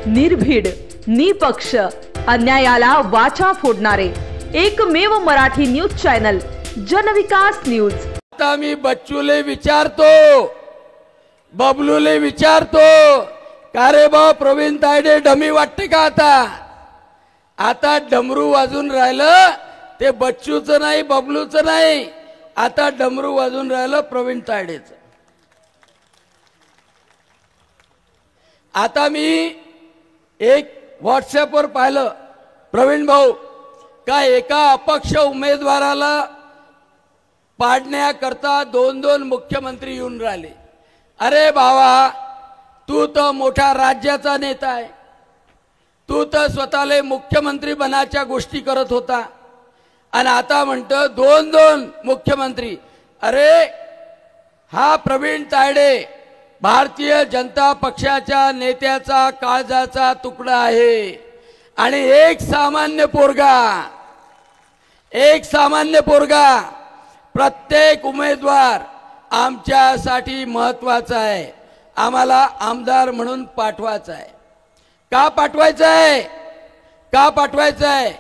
निर्भीड, निपक्ष, अन्यायाला वाचा फोडणारे एकमेव मराठी न्यूज चॅनल जनविकास न्यूज। आता मी बच्चूले विचारतो, बबलूले विचारतो, का रे बा प्रवीण तायडे डमी वाटते का? आता डमरू वाजून राहिलं ते बच्चूचं नाही, बबलूचं नाही, आता डमरू वाजून राहिलं प्रवीण तायडेचं। आता मी एक व्हॉट्सअपवर पाहिलं, प्रवीण भाऊ का एका अपक्ष उमेदवाराला पाडण्याकरता दोन मुख्यमंत्री येऊन राहिले। अरे बाबा, तू तर मोठा राज्याचा नेता आहे, तू तर स्वतःला मुख्यमंत्री बनायच्या गोष्टी करत होता आणि आता म्हणतो दोन मुख्यमंत्री। अरे हा प्रवीण तायडे भारतीय जनता पक्षाच्या नेत्याचा काळजाचा तुकडा आहे आणि एक सामान्य पोरगा प्रत्येक उमेदवार आमच्यासाठी महत्त्वाचा आहे, आम्हाला आमदार म्हणून पाठवायचा आहे। का पाठवायचं आहे?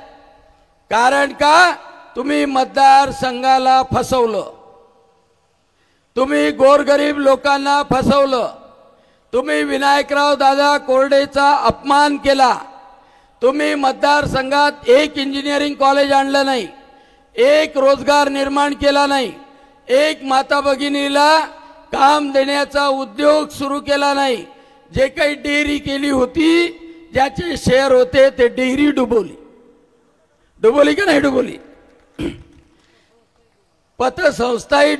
कारण का तुम्ही मतदारसंघाला फसवलं, तुम्ही गोरगरीब लोकांना फसवलं, तुम्ही विनायकराव दादा कोरडेचा अपमान केला, तुम्ही मतदारसंघात एक इंजिनिअरिंग कॉलेज आणलं नाही, एक रोजगार निर्माण केला नाही, एक माता भगिनीला काम देण्याचा उद्योग सुरू केला नाही, जे काही डेअरी केली होती, ज्याचे शेअर होते ते डेअरी डुबवली का नाही डुबवली? पतसंस्थाही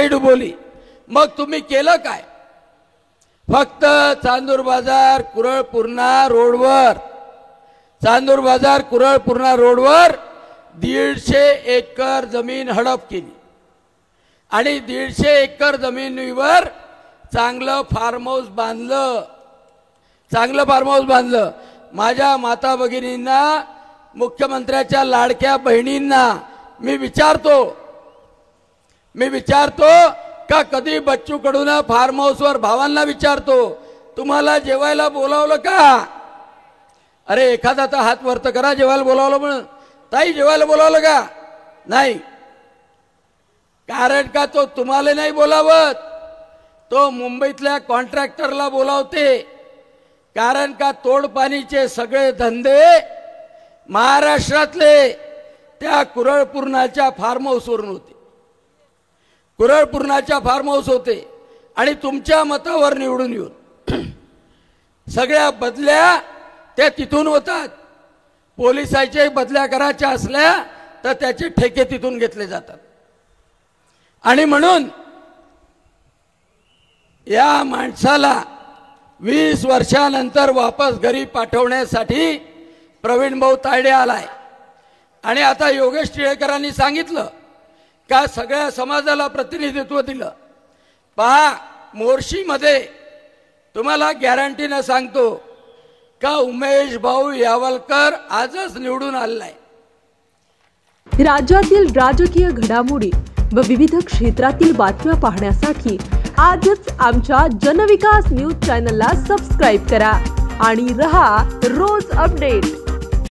डुबवली। मग तुम्ही केलं काय? फक्त चांदूर बाजार कुरळ पूर्णा रोडवर 150 एकर जमीन हडप केली आणि 150 एकर जमिनीवर चांगलं फार्म हाऊस बांधलं। माझ्या माता भगिनींना, मुख्यमंत्र्याच्या लाडक्या बहिणींना मी विचारतो का कधी बच्चू कडून फार्म हाऊसवर भावांना विचारतो, तुम्हाला जेवायला बोलावलं का? अरे एखादा तर हात वरत करा, जेवायला बोलावलं म्हणून। ताई जेवायला बोलावलं का? नाही। कारण का तो तुम्हाला नाही बोलावत, तो मुंबईतल्या कॉन्ट्रॅक्टरला बोलावते। कारण का तोडपाणीचे सगळे धंदे महाराष्ट्रातले त्या कुरळ पूर्णाच्या फार्म हाऊस होते आणि तुमच्या मतावर निवडून येऊन सगळ्या बदल्या त्या तिथून होतात। पोलिसांच्या बदल्या करायच्या असल्या तर त्याचे ठेके तिथून घेतले जातात। आणि म्हणून या माणसाला 20 वर्षानंतर वापस घरी पाठवण्यासाठी प्रवीण भाऊ तायडे आलाय। आणि आता योगेश टिळेकरांनी सांगितलं का सगळ्या समाजाला प्रतिनिधित्व दिलं। पहा, मोर्शीमध्ये तुम्हाला गॅरंटीने सांगतो का उमेश भाऊ यावलकर आजच निवडून आलाय। राज्यातील राजकीय घडामोडी व विविध क्षेत्रातील बातम्या पाहण्यासाठी आजच आमच्या जनविकास न्यूज चॅनलला सबस्क्राइब करा आणि रहा रोज अपडेट।